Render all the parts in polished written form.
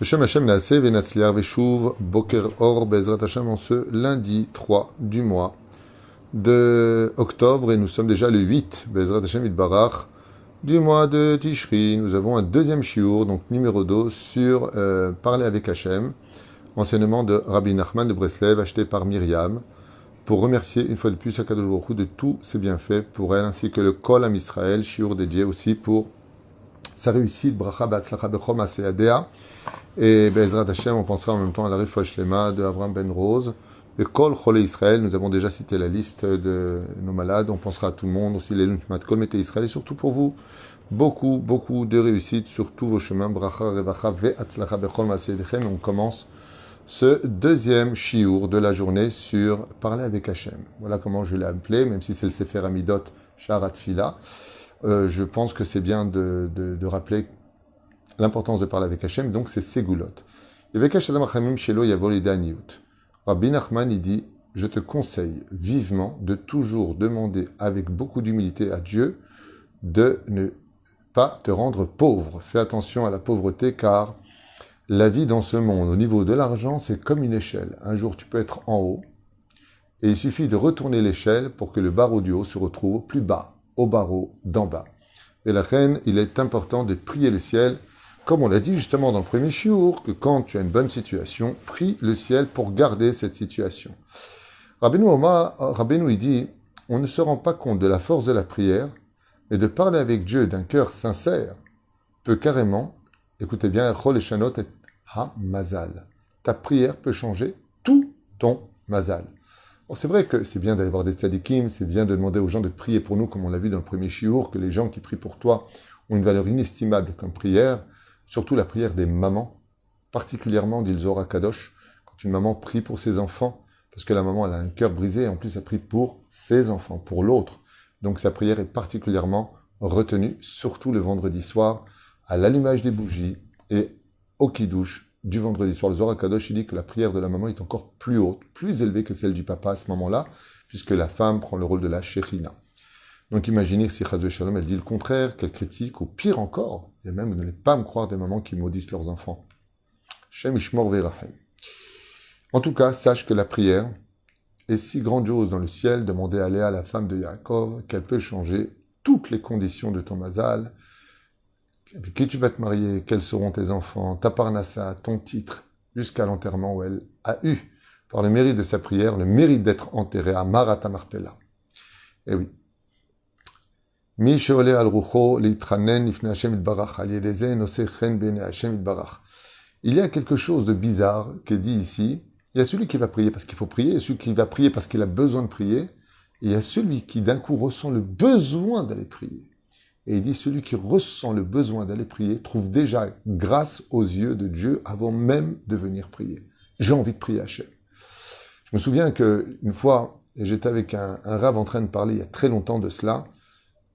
Beshem Hashem Naaseh Venatzliar Veshuv Boker Or Bezrat Hashem en ce lundi 3 du mois de octobre et nous sommes déjà le 8 Bezrat Hashem Itbarach du mois de Tishri. Nous avons un deuxième shiur, donc numéro 2 sur Parler avec Hashem, enseignement de Rabbi Nachman de Breslev acheté par Myriam pour remercier une fois de plus Akadosh Baruch Hu de tous ses bienfaits pour elle ainsi que le Kol Am Israël, shiur dédié aussi pour sa réussite, bracha b'atzlacha bechol ma'aseh yadea. Et Bezrat Hashem, on pensera en même temps à la Refoua Shlema de Avram Ben Rose. Le Kol Cholé Israël, nous avons déjà cité la liste de nos malades. On pensera à tout le monde, aussi les Luntmat Kol Mete Israël. Et surtout pour vous, beaucoup de réussite sur tous vos chemins. Bracha, revacha, ve'atzlacha bechol ma'aseh yadechem. On commence ce deuxième shiur de la journée sur Parler avec Hashem. Voilà comment je l'ai appelé, même si c'est le Sefer Amidot Sharat Tfila. Je pense que c'est bien de rappeler l'importance de parler avec Hashem, donc c'est Segulot. Rabbi Nachman, il dit, je te conseille vivement de toujours demander avec beaucoup d'humilité à Dieu de ne pas te rendre pauvre. Fais attention à la pauvreté, car la vie dans ce monde, au niveau de l'argent, c'est comme une échelle. Un jour, tu peux être en haut, et il suffit de retourner l'échelle pour que le barreau du haut se retrouve plus bas, au barreau d'en bas. Et la reine, il est important de prier le ciel, comme on l'a dit justement dans le premier shiur, que quand tu as une bonne situation, prie le ciel pour garder cette situation. Rabbeinu, il dit, on ne se rend pas compte de la force de la prière, mais de parler avec Dieu d'un cœur sincère peut carrément, écoutez bien, Chol Eshanot et Ha-Mazal. Ta prière peut changer tout ton mazal. Bon, c'est vrai que c'est bien d'aller voir des tzadikim, c'est bien de demander aux gens de prier pour nous, comme on l'a vu dans le premier shiur, que les gens qui prient pour toi ont une valeur inestimable comme prière, surtout la prière des mamans, particulièrement, dit le Zohar Kadosh, quand une maman prie pour ses enfants, parce que la maman elle a un cœur brisé, et en plus elle prie pour ses enfants, pour l'autre. Donc sa prière est particulièrement retenue, surtout le vendredi soir, à l'allumage des bougies et au kiddush du vendredi soir. Le Zohar Kadosh, il dit que la prière de la maman est encore plus haute, plus élevée que celle du papa à ce moment-là, puisque la femme prend le rôle de la Shechina. Donc imaginez si Chaz Shalom, elle dit le contraire, qu'elle critique, ou pire encore, et même vous n'allez pas me croire des mamans qui maudissent leurs enfants. Shem Ishmor Ve'Rachem. En tout cas, sache que la prière est si grandiose dans le ciel, demandez à Léa, la femme de Yaakov, qu'elle peut changer toutes les conditions de ton mazal. Qui tu vas te marier, quels seront tes enfants, ta parnassa, ton titre, jusqu'à l'enterrement où elle a eu, par le mérite de sa prière, le mérite d'être enterrée à Marat Marpella. Eh oui. Mi she'ole al rucho litranen ifne Hashem itbarach al yedeze noseh chen bene Hashem itbarach. Il y a quelque chose de bizarre qui est dit ici. Il y a celui qui va prier parce qu'il faut prier, et celui qui va prier parce qu'il a besoin de prier, et il y a celui qui d'un coup ressent le besoin d'aller prier. Et il dit, celui qui ressent le besoin d'aller prier trouve déjà grâce aux yeux de Dieu avant même de venir prier. J'ai envie de prier Hachem. Je me souviens qu'une fois, j'étais avec un rave en train de parler il y a très longtemps de cela,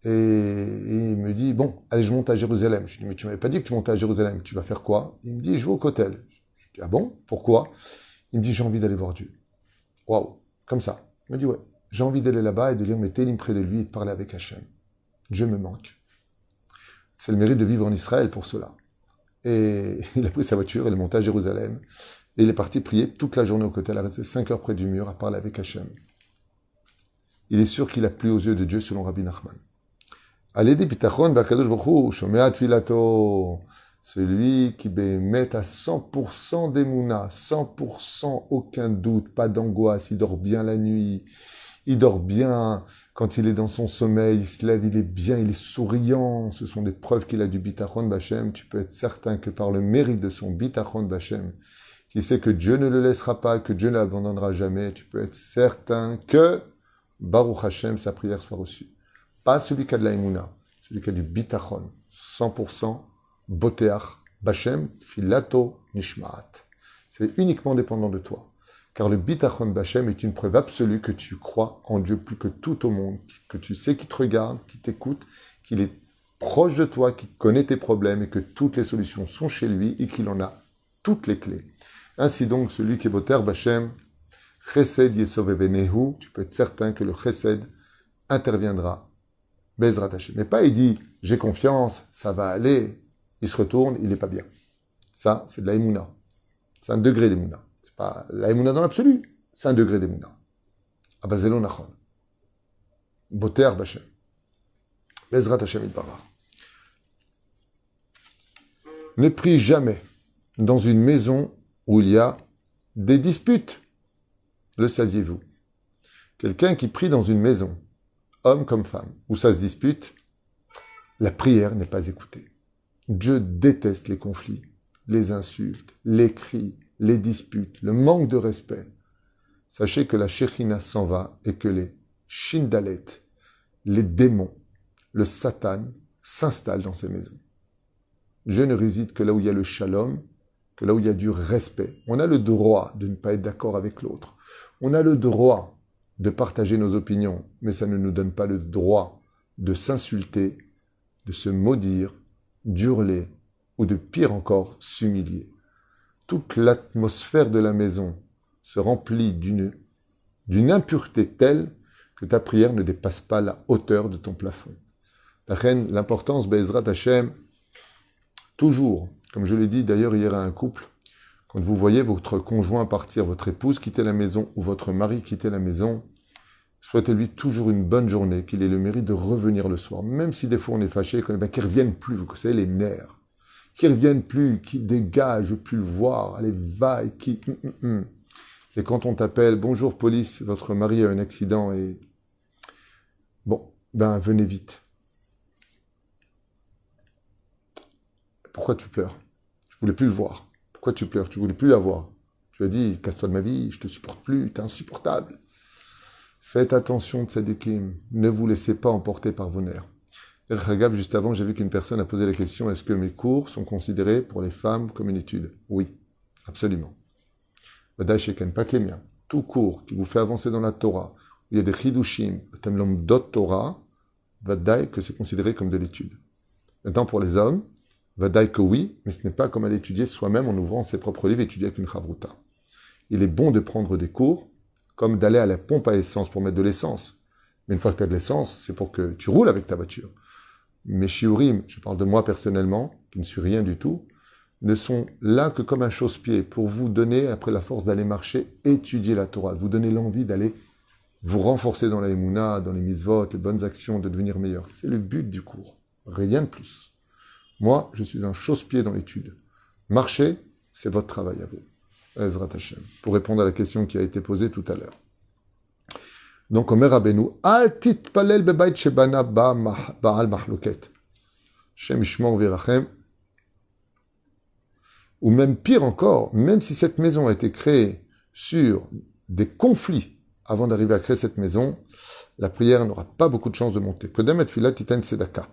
et il me dit, bon, allez, je monte à Jérusalem. Je lui dis, mais tu m'avais pas dit que tu montais à Jérusalem, tu vas faire quoi? Il me dit, je vais au Kotel. Je dis, ah bon? Pourquoi? Il me dit, j'ai envie d'aller voir Dieu. Waouh, comme ça. Il me dit, ouais, j'ai envie d'aller là-bas et de lire mes télim près de lui et de parler avec Hachem. Dieu me manque. C'est le mérite de vivre en Israël pour cela. Et il a pris sa voiture, il est monté à Jérusalem, et il est parti prier toute la journée au côté, il a resté 5 heures près du mur à parler avec Hachem. Il est sûr qu'il a plu aux yeux de Dieu selon Rabbi Nachman. Aledi bitachon b'akadosh baruch hu, shomea tfilato. Celui qui met à 100% d'émouna, 100% aucun doute, pas d'angoisse, il dort bien la nuit, il dort bien, quand il est dans son sommeil, il se lève, il est bien, il est souriant. Ce sont des preuves qu'il a du bitachon b'Hashem. Tu peux être certain que par le mérite de son bitachon b'Hashem, qui sait que Dieu ne le laissera pas, que Dieu ne l'abandonnera jamais, tu peux être certain que Baruch Hashem, sa prière soit reçue. Pas celui qui a de la émouna, celui qui a du bitachon, 100% boteach b'Hashem, filato nishmaat. C'est uniquement dépendant de toi. Car le bitachon b'Hashem est une preuve absolue que tu crois en Dieu plus que tout au monde, que tu sais qu'il te regarde, qu'il t'écoute, qu'il est proche de toi, qu'il connaît tes problèmes et que toutes les solutions sont chez lui et qu'il en a toutes les clés. Ainsi donc, celui qui est boter b'Hashem, chesed yesov evenehu, tu peux être certain que le chesed interviendra, bezrat Hashem. Mais pas il dit, j'ai confiance, ça va aller, il se retourne, il n'est pas bien. Ça, c'est de l'aïmouna. C'est un degré d'émouna. C'est pas l'aïmouna dans l'absolu, c'est un degré d'émouna. Abazelo nachon. Boter Bachem. Bezrat Hashem Itbarach. Ne prie jamais dans une maison où il y a des disputes. Le saviez-vous? Quelqu'un qui prie dans une maison, homme comme femme, où ça se dispute, la prière n'est pas écoutée. Dieu déteste les conflits, les insultes, les cris, les disputes, le manque de respect. Sachez que la Shekhinah s'en va et que les Shindalet, les démons, le Satan s'installent dans ces maisons. Dieu ne réside que là où il y a le shalom, que là où il y a du respect. On a le droit de ne pas être d'accord avec l'autre. On a le droit de partager nos opinions, mais ça ne nous donne pas le droit de s'insulter, de se maudire, d'hurler ou de pire encore, s'humilier. Toute l'atmosphère de la maison se remplit d'une impureté telle que ta prière ne dépasse pas la hauteur de ton plafond. L'importance, Be'ezrat Hashem, toujours, comme je l'ai dit d'ailleurs hier à un couple, quand vous voyez votre conjoint partir, votre épouse quitter la maison ou votre mari quitter la maison, souhaitez-lui toujours une bonne journée, qu'il ait le mérite de revenir le soir, même si des fois on est fâché, qu'il ne revienne plus, vous savez, les nerfs, qu'il ne revienne plus, qu'il dégage, je ne veux plus le voir, allez, va, et qui... Et quand on t'appelle, bonjour police, votre mari a un accident et... Bon, ben venez vite. Pourquoi tu pleures? Tu voulais plus le voir. Pourquoi tu pleures? Tu voulais plus la voir. Tu as dit, casse-toi de ma vie, je te supporte plus, t'es insupportable. Faites attention, tzadikim, ne vous laissez pas emporter par vos nerfs. Regarde, juste avant, j'ai vu qu'une personne a posé la question, est-ce que mes cours sont considérés pour les femmes comme une étude? Oui, absolument. Vadaï Sheken, pas que les miens. Tout cours qui vous fait avancer dans la Torah, où il y a des chidushim, temlom dot Torah, vadaï que c'est considéré comme de l'étude. Maintenant, pour les hommes, vadaï que oui, mais ce n'est pas comme à l'étudier soi-même en ouvrant ses propres livres et étudier avec une chavruta. Il est bon de prendre des cours, comme d'aller à la pompe à essence pour mettre de l'essence. Mais une fois que tu as de l'essence, c'est pour que tu roules avec ta voiture. Mes shiurim, je parle de moi personnellement, qui ne suis rien du tout, ne sont là que comme un chausse-pied pour vous donner, après la force d'aller marcher, étudier la Torah, de vous donner l'envie d'aller vous renforcer dans la émouna, dans les mitzvot, les bonnes actions, de devenir meilleur. C'est le but du cours, rien de plus. Moi, je suis un chausse-pied dans l'étude. Marcher, c'est votre travail à vous. Ezrat Hashem. Pour répondre à la question qui a été posée tout à l'heure. Donc, Omer Rabbeinu, Al titpalel bebait shebana ba'al mahloket. Shem ishmor virachem. Ou même pire encore, même si cette maison a été créée sur des conflits avant d'arriver à créer cette maison, la prière n'aura pas beaucoup de chances de monter. Kodem et tfilat titan tzedaka.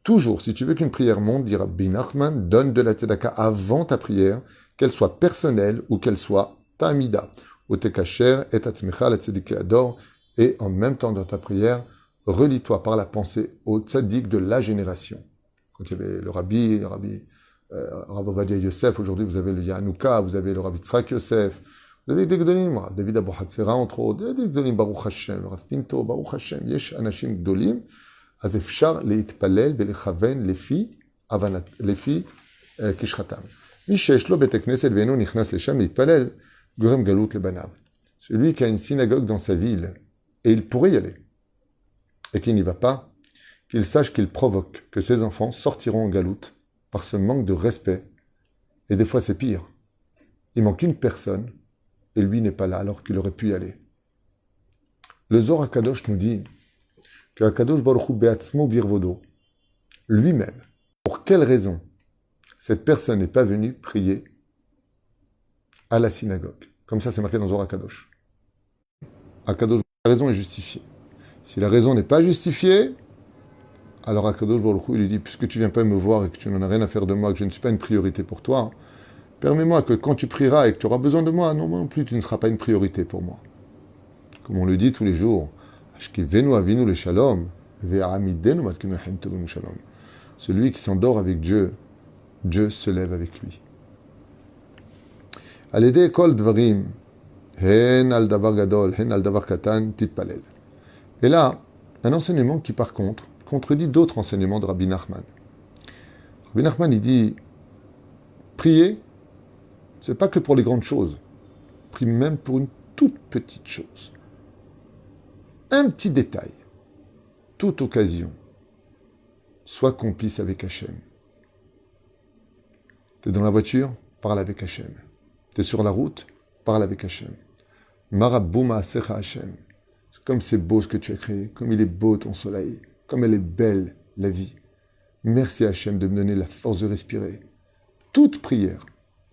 Toujours, si tu veux qu'une prière monte, dit Rabbi Nachman, donne de la tzedaka avant ta prière, qu'elle soit personnelle ou qu'elle soit ta'amida. Ou tekacher et atzmecha la tzedike ador, et en même temps dans ta prière, relie-toi par la pensée au tzaddik de la génération. Quand il y avait le Rabbi Rav Ovadia Yosef, aujourd'hui vous avez le Yanouka, vous avez le Rabbi Tzrak Yosef, vous avez des Gdolim, David Abou Hatzera entre autres, des Gdolim, Baruch Hashem, Rav Pinto, Baruch Hashem, Yesh Anashim Gdolim, אז אפשר להתפלל ולכוון לפי כשחתם. מי שיש לו בית הכנסת ואינו נכנס לשם להתפלל, גורם גלות לבניו. Celui qui a une synagogue dans sa ville, et il pourrait y aller, et qui n'y va pas, qu'il sache qu'il provoque que ses enfants sortiront en galoute par ce manque de respect. Et des fois c'est pire. Il manque une personne, et lui n'est pas là alors qu'il aurait pu y aller. Le Zohar HaKadosh nous dit que HaKadosh Baruch Hu Be'atzmo Birvodo, lui-même, pour quelle raison cette personne n'est pas venue prier à la synagogue? Comme ça, c'est marqué dans Zohar HaKadosh. HaKadosh, la raison est justifiée. Si la raison n'est pas justifiée, alors HaKadosh Baruch Hu lui dit, puisque tu ne viens pas me voir et que tu n'en as rien à faire de moi, que je ne suis pas une priorité pour toi, permets-moi que quand tu prieras et que tu auras besoin de moi, non plus, tu ne seras pas une priorité pour moi. Comme on le dit tous les jours, celui qui s'endort avec Dieu, Dieu se lève avec lui. Et là, un enseignement qui par contre contredit d'autres enseignements de Rabbi Nachman. Rabbi Nachman, il dit, Prier, c'est pas que pour les grandes choses. Prie même pour une toute petite chose. Un petit détail. Toute occasion. Sois complice avec Hachem. T'es dans la voiture, parle avec Hachem. T'es sur la route, parle avec Hachem. Marabouma Secha Hachem. Comme c'est beau ce que tu as créé, comme il est beau ton soleil, comme elle est belle la vie. Merci Hachem de me donner la force de respirer. Toute prière,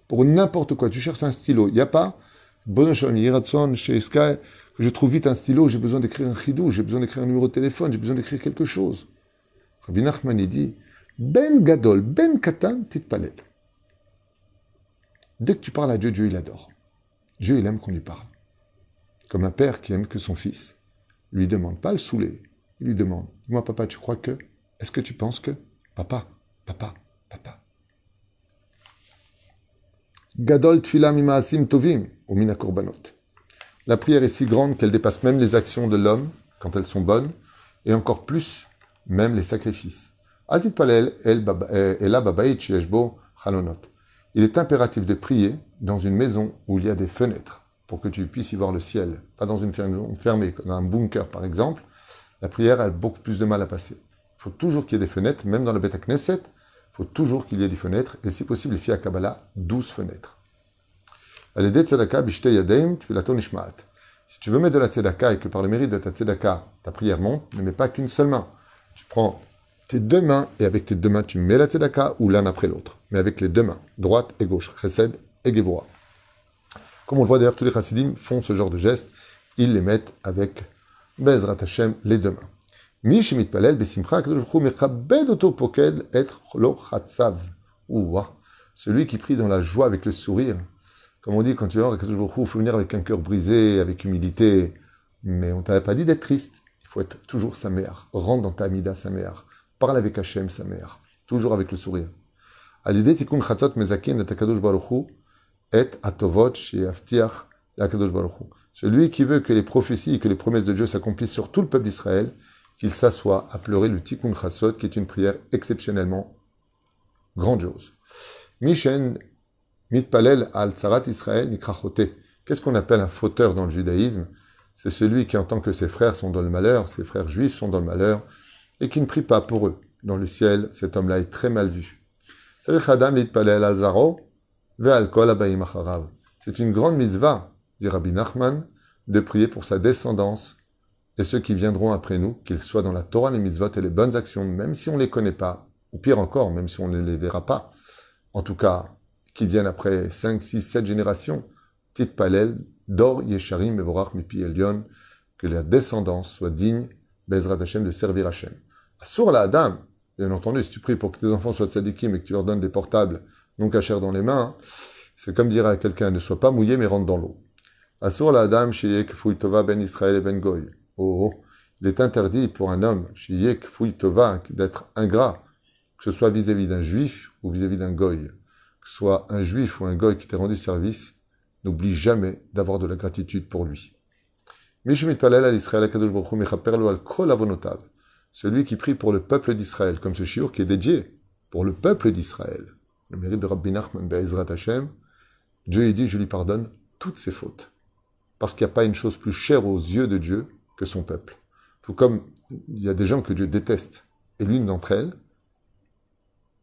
pour n'importe quoi. Tu cherches un stylo, il n'y a pas Bonachon, Yiratson, chez Sky, que je trouve vite un stylo, j'ai besoin d'écrire un chidou, j'ai besoin d'écrire un numéro de téléphone, j'ai besoin d'écrire quelque chose. Rabbi Nachman, il dit, Ben Gadol, Ben Katan, Titpalel. Dès que tu parles à Dieu, Dieu il adore. Dieu il aime qu'on lui parle. Comme un père qui aime que son fils lui demande, pas le saouler, il lui demande, dis-moi papa, tu crois que, est-ce que tu penses que, papa, papa, papa. Gadol tfila mimaasim tovim, ou mina korbanot. La prière est si grande qu'elle dépasse même les actions de l'homme, quand elles sont bonnes, et encore plus, même les sacrifices. Al titpalel ela babayit sheyeshbo chalonot. Il est impératif de prier dans une maison où il y a des fenêtres, pour que tu puisses y voir le ciel. Pas dans une maison fermée, dans un bunker par exemple. La prière a beaucoup plus de mal à passer. Il faut toujours qu'il y ait des fenêtres, même dans le Beth Knesset, il faut toujours qu'il y ait des fenêtres, et si possible, les filles à Kabbalah, 12 fenêtres. Si tu veux mettre de la tzedaka et que par le mérite de ta tzedaka, ta prière monte, ne mets pas qu'une seule main. Tu prends tes deux mains, et avec tes deux mains, tu mets la tzedaka ou l'un après l'autre. Mais avec les deux mains, droite et gauche, chesed et gevura. Comme on le voit d'ailleurs, tous les chassidim font ce genre de gestes, ils les mettent avec Bezrat Hashem, les deux mains. Celui qui prie dans la joie avec le sourire. Comme on dit, quand tu vas voir, il faut venir avec un cœur brisé, avec humilité. Mais on ne t'avait pas dit d'être triste. Il faut être toujours saméar. Rentre dans ta amida saméar. Parle avec Hachem saméar. Toujours avec le sourire. À l'idée, tikun chatzot mezakin de takadosh baruchu et atovot sheaftiach l'akadosh baruchu. Celui qui veut que les prophéties et que les promesses de Dieu s'accomplissent sur tout le peuple d'Israël, qu'il s'assoie à pleurer le Tikkun Chassot, qui est une prière exceptionnellement grandiose. Mishen mitpalel al tzarat Israël nikrachote. Qu'est-ce qu'on appelle un fauteur dans le judaïsme? C'est celui qui entend que ses frères sont dans le malheur, ses frères juifs sont dans le malheur, et qui ne prie pas pour eux. Dans le ciel, cet homme-là est très mal vu. C'est une grande mitzvah, dit Rabbi Nachman, de prier pour sa descendance et ceux qui viendront après nous, qu'ils soient dans la Torah, les mitzvot et les bonnes actions, même si on ne les connaît pas, ou pire encore, même si on ne les verra pas. En tout cas, qu'ils viennent après 5, 6, 7 générations, Tit Palel, Dor Yesharim Mevorach Mipi Elion, que la descendance soit digne, Bezrat Hashem, de servir Hashem. Assur la Adam, bien entendu, si tu pries pour que tes enfants soient tzadikim et que tu leur donnes des portables non cachers dans les mains, c'est comme dire à quelqu'un, ne sois pas mouillé mais rentre dans l'eau. Assur la Adam, Sheyek Fuitova ben Israël et ben Goy. Oh, il est interdit pour un homme, Sheyek Fuitova, d'être ingrat, que ce soit vis-à-vis d'un juif ou vis-à-vis d'un goy. Que ce soit un juif ou un goy qui t'ait rendu service, n'oublie jamais d'avoir de la gratitude pour lui. Celui qui prie pour le peuple d'Israël, comme ce shiur qui est dédié pour le peuple d'Israël. Le mérite de Rabbi Nachman Be'ezrat Hashem, Dieu il dit, je lui pardonne toutes ses fautes. Parce qu'il n'y a pas une chose plus chère aux yeux de Dieu que son peuple. Tout comme il y a des gens que Dieu déteste. Et l'une d'entre elles,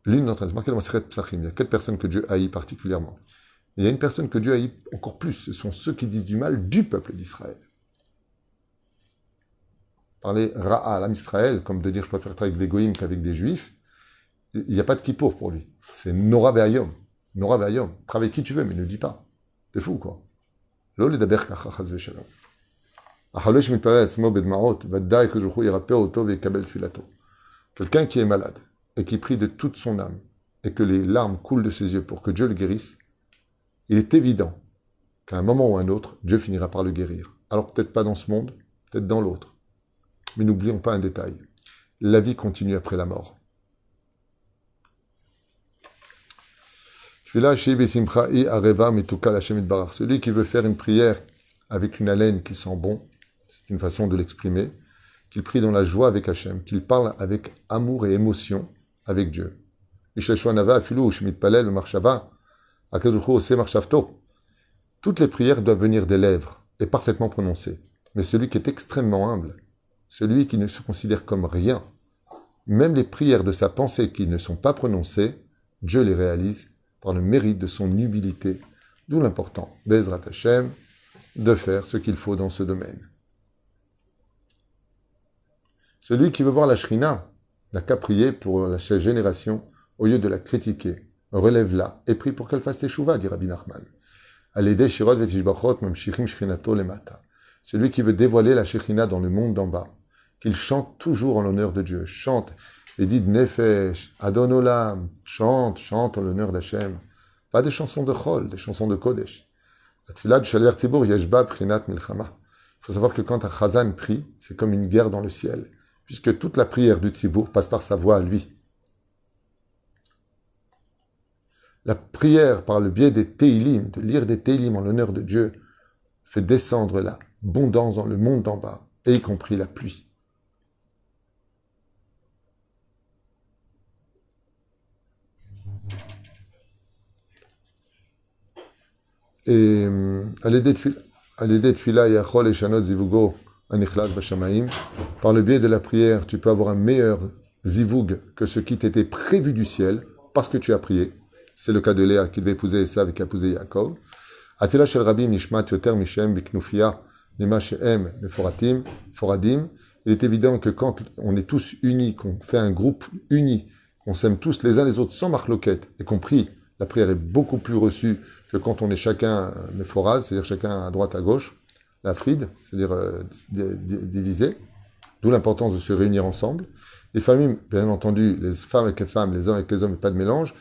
c'est marqué dans Masechet Psachim, il y a 4 personnes que Dieu haït particulièrement. Et il y a une personne que Dieu haït encore plus, ce sont ceux qui disent du mal du peuple d'Israël. Parler Ra'a à l'âme Israël, comme de dire je préfère travailler avec des goïms qu'avec des juifs, il n'y a pas de kippour pour lui. C'est Nora Be'ayom. Nora Be'ayom. Travaille qui tu veux, mais ne le dis pas. T'es fou, quoi. Lo le daber kacha chaz v'shalom. Achalosh mitpalel atzmo bedmaot, vadda'i k'jochu yirapeh oto ve'ykabel tfilato. Quelqu'un qui est malade et qui prie de toute son âme et que les larmes coulent de ses yeux pour que Dieu le guérisse, il est évident qu'à un moment ou un autre, Dieu finira par le guérir. Alors peut-être pas dans ce monde, peut-être dans l'autre. Mais n'oublions pas un détail. La vie continue après la mort. Celui qui veut faire une prière avec une haleine qui sent bon, c'est une façon de l'exprimer, qu'il prie dans la joie avec Hachem, qu'il parle avec amour et émotion avec Dieu. Akadosh Baruch Hu oseh marshavto. Toutes les prières doivent venir des lèvres et parfaitement prononcées. Mais celui qui est extrêmement humble, celui qui ne se considère comme rien, même les prières de sa pensée qui ne sont pas prononcées, Dieu les réalise par le mérite de son humilité. D'où l'important, Bezrat Hashem, de faire ce qu'il faut dans ce domaine. Celui qui veut voir la Shrina n'a qu'à prier pour la génération au lieu de la critiquer. Relève-la et prie pour qu'elle fasse teshuva, dit Rabbi Nachman. Aledeh shirot vetishbachot mamshichim shrinato lemata. Celui qui veut dévoiler la Shekhinah dans le monde d'en bas, qu'il chante toujours en l'honneur de Dieu. Chante et dit Nefesh, Adon Olam, chante en l'honneur d'Hachem. Pas des chansons de Chol, des chansons de Kodesh. La tefila du Shaliach Tzibur yeshba prinat milchama. Il faut savoir que quand un chazan prie, c'est comme une guerre dans le ciel, puisque toute la prière du Tzibur passe par sa voix à lui. La prière par le biais des Teilim, de lire des Teilim en l'honneur de Dieu, fait descendre l'abondance dans le monde d'en bas, et y compris la pluie. Et à l'aider de Fila Yachol et Shanot Zivugo Anichlat Bashamaim, par le biais de la prière, tu peux avoir un meilleur zivug que ce qui t'était prévu du ciel, parce que tu as prié. C'est le cas de Léa qui devait épouser Esav et qui a épousé Yaakov. Atila shel Rabim Nishmat Yoter Mishem Biknufia Nima Shehem Meforatim Foradim. Il est évident que quand on est tous unis, qu'on fait un groupe uni, qu'on s'aime tous les uns les autres sans marloquette, et qu'on prie, la prière est beaucoup plus reçue que quand on est chacun Mephorad, c'est-à-dire chacun à droite à gauche, la fride, c'est-à-dire divisé. D'où l'importance de se réunir ensemble. Les familles, bien entendu, les femmes avec les femmes, les hommes avec les hommes, et pas de mélange.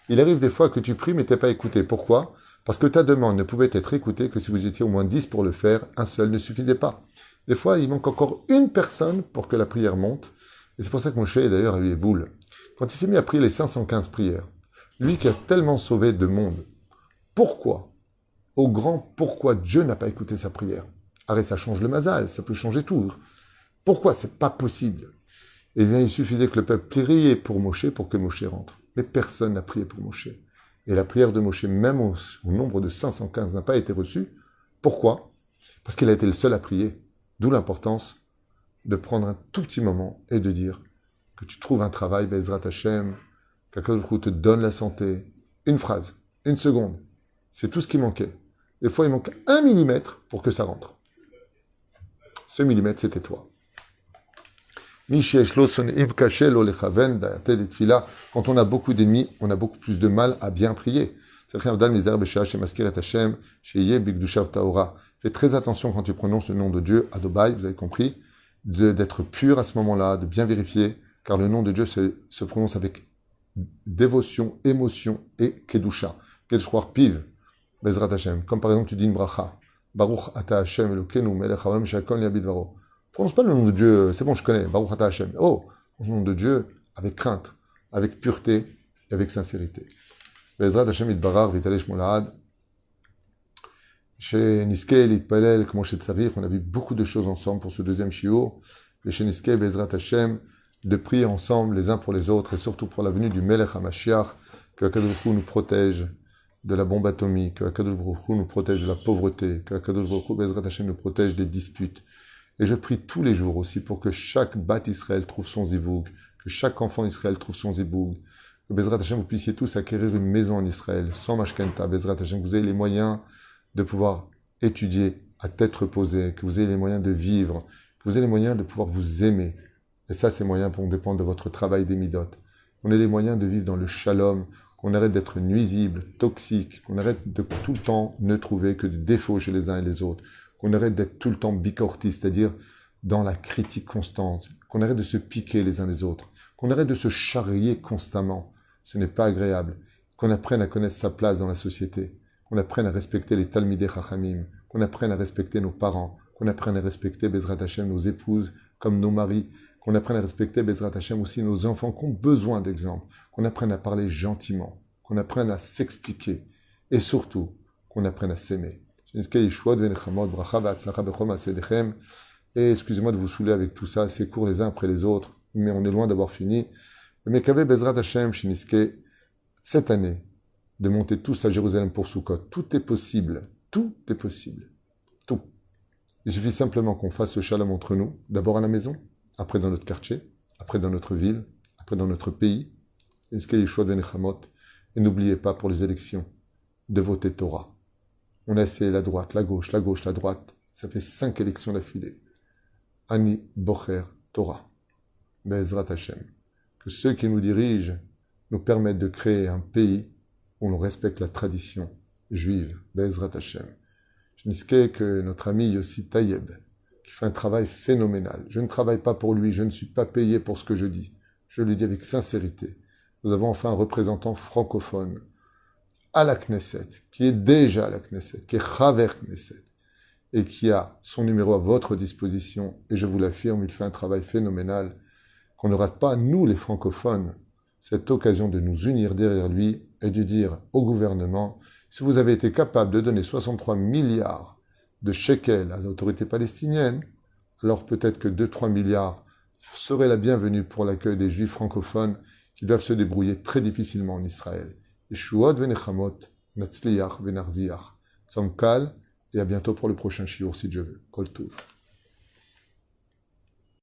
Il arrive des fois que tu pries mais tu n'es pas écouté. Pourquoi? Parce que ta demande ne pouvait être écoutée que si vous étiez au moins 10 pour le faire, un seul ne suffisait pas. Des fois, il manque encore une personne pour que la prière monte. Et c'est pour ça que Moshe, d'ailleurs, a eu les boules. Quand il s'est mis à prier les 515 prières, lui qui a tellement sauvé de monde, pourquoi, au grand pourquoi Dieu n'a pas écouté sa prière? Arrête, ça change le mazal, ça peut changer tout. Pourquoi c'est pas possible? Eh bien, il suffisait que le peuple priait pour Moshe pour que Moshe rentre. Mais personne n'a prié pour Moshe. Et la prière de Moshe, même au nombre de 515, n'a pas été reçue. Pourquoi? Parce qu'il a été le seul à prier. D'où l'importance de prendre un tout petit moment et de dire que tu trouves un travail, Bezrat Hashem, qu'Akadosh te donne la santé. Une phrase, une seconde. C'est tout ce qui manquait. Des fois, il manque 1 millimètre pour que ça rentre. Ce millimètre, c'était toi. Quand on a beaucoup d'ennemis, on a beaucoup plus de mal à bien prier. Fais très attention quand tu prononces le nom de Dieu, Adobai, vous avez compris, d'être pur à ce moment-là, de bien vérifier, car le nom de Dieu se prononce avec dévotion, émotion et kedusha. Kedusha piv, Bezrat Hashem. Comme par exemple, tu dis une bracha. Baruch ata Hashem Elokeinu melech haolam shakol yabid varo. Prononce pas le nom de Dieu, c'est bon, je connais, Baruch ata Hashem. Oh, le nom de Dieu avec crainte, avec pureté et avec sincérité. Bezrat Hashem itbarar vitalesh molad. Chez Niskei litpalel kmo shetzarich, on a vu beaucoup de choses ensemble pour ce deuxième shiur. Et chez Niskei Bezrat Hashem, de prier ensemble les uns pour les autres et surtout pour la venue du Melech HaMashiach, que Akadosh nous protège de la bombe atomique, que Akadosh nous protège de la pauvreté, que Akadosh Bezrat Hashem nous protège des disputes. Et je prie tous les jours aussi pour que chaque Bat Israël trouve son zivoug, que chaque enfant d'Israël trouve son zivoug, que Bezrat Hashem vous puissiez tous acquérir une maison en Israël, sans mashkenta, Bezrat Hashem, que vous ayez les moyens de pouvoir étudier à tête reposée, que vous ayez les moyens de vivre, que vous ayez les moyens de pouvoir vous aimer. Et ça, ces moyens vont dépendre de votre travail des midot. Qu'on ait les moyens de vivre dans le shalom, qu'on arrête d'être nuisible, toxique, qu'on arrête de tout le temps ne trouver que de défauts chez les uns et les autres, qu'on arrête d'être tout le temps bicorti, c'est-à-dire dans la critique constante, qu'on arrête de se piquer les uns les autres, qu'on arrête de se charrier constamment. Ce n'est pas agréable. Qu'on apprenne à connaître sa place dans la société, qu'on apprenne à respecter les Talmidei Chachamim, qu'on apprenne à respecter nos parents, qu'on apprenne à respecter Bezrat Hashem, nos épouses, comme nos maris, qu'on apprenne à respecter Bezrat Hashem aussi nos enfants qui ont besoin d'exemples, qu'on apprenne à parler gentiment, qu'on apprenne à s'expliquer, et surtout, qu'on apprenne à s'aimer. Et excusez-moi de vous saouler avec tout ça, c'est court les uns après les autres, mais on est loin d'avoir fini. Mekave Bezrat Hashem Shiniske, cette année, de monter tous à Jérusalem pour Sukkot. Tout est possible. Tout est possible. Tout. Il suffit simplement qu'on fasse le shalom entre nous, d'abord à la maison, après dans notre quartier, après dans notre ville, après dans notre pays. Et n'oubliez pas pour les élections de voter Torah. On a essayé la droite, la gauche, la gauche, la droite. Ça fait 5 élections d'affilée. Ani Bocher Torah. Be'ezrat Hashem. Que ceux qui nous dirigent nous permettent de créer un pays où l'on respecte la tradition juive. Be'ezrat Hashem. Je n'esquais que notre ami Yossi Tayeb, qui fait un travail phénoménal. Je ne travaille pas pour lui, je ne suis pas payé pour ce que je dis. Je le dis avec sincérité. Nous avons enfin un représentant francophone à la Knesset, qui est déjà à la Knesset, qui est Chaver Knesset, et qui a son numéro à votre disposition. Et je vous l'affirme, il fait un travail phénoménal, qu'on ne rate pas, nous les francophones, cette occasion de nous unir derrière lui et de dire au gouvernement, si vous avez été capable de donner 63 milliards de shekels à l'autorité palestinienne, alors peut-être que 2-3 milliards seraient la bienvenue pour l'accueil des juifs francophones qui doivent se débrouiller très difficilement en Israël. Yeshuot venechamot, natzliach venarviach. Tzom kal, et à bientôt pour le prochain shiur si Dieu veut. Kol Tov.